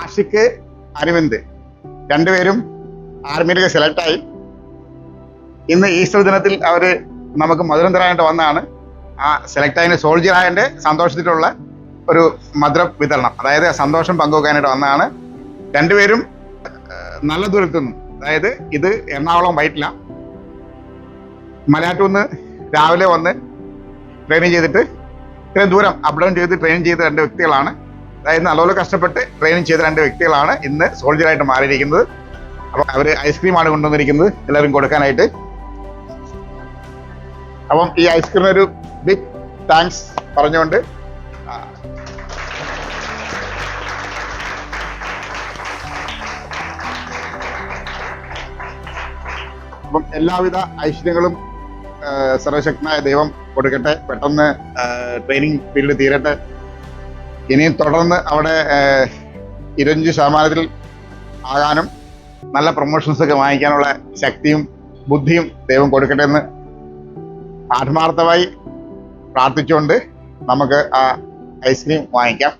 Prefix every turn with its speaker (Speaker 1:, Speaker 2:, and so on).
Speaker 1: ആഷിഖ്, അരവിന്ദ് രണ്ടുപേരും ആർമിയിലേക്ക് സെലക്റ്റായി. ഇന്ന് ഈസ്റ്റർ ദിനത്തിൽ അവര് നമുക്ക് മധുരം തരാനായിട്ട് വന്നതാണ്. ആ സെലക്ട് ആയതിന്റെ സോൾജിയർ ആയതിന്റെ സന്തോഷത്തിലുള്ള ഒരു മധുര വിതരണം, അതായത് സന്തോഷം പങ്കുവെക്കാനായിട്ട് വന്നതാണ്. രണ്ടുപേരും നല്ല ദൂരത്തു നിന്നും, അതായത് ഇത് എറണാകുളം വൈറ്റില, മലയാറ്റൂന്ന് രാവിലെ വന്ന് ട്രെയിനിങ് ചെയ്തിട്ട് ഇത്രയും ദൂരം അപ്പ് ഡൗൺ ചെയ്ത് ട്രെയിനിങ് ചെയ്ത രണ്ട് വ്യക്തികളാണ്. അതായത് നല്ലപോലെ കഷ്ടപ്പെട്ട് ട്രെയിനിങ് ചെയ്ത രണ്ട് വ്യക്തികളാണ് ഇന്ന് സോൾജിയറായിട്ട് മാറിയിരിക്കുന്നത്. അപ്പം അവർ ഐസ്ക്രീമാണ് കൊണ്ടുവന്നിരിക്കുന്നത് എല്ലാവരും കൊടുക്കാനായിട്ട്. അപ്പം ഈ ഐസ്ക്രീമിനൊരു ബിഗ് താങ്ക്സ് പറഞ്ഞുകൊണ്ട് അപ്പം എല്ലാവിധ ഐശ്വര്യങ്ങളും സർവശക്തനായ ദൈവം കൊടുക്കട്ടെ. പെട്ടെന്ന് ട്രെയിനിങ് പീരീഡ് തീരട്ടെ. ഇനിയും തുടർന്ന് അവിടെ 25% ആകാനും നല്ല പ്രൊമോഷൻസ് ഒക്കെ വാങ്ങിക്കാനുള്ള ശക്തിയും ബുദ്ധിയും ദൈവം കൊടുക്കട്ടെ എന്ന് ആത്മാർത്ഥമായി പ്രാർത്ഥിച്ചുകൊണ്ട് നമുക്ക് ആ ഐസ്ക്രീം വാങ്ങിക്കാം.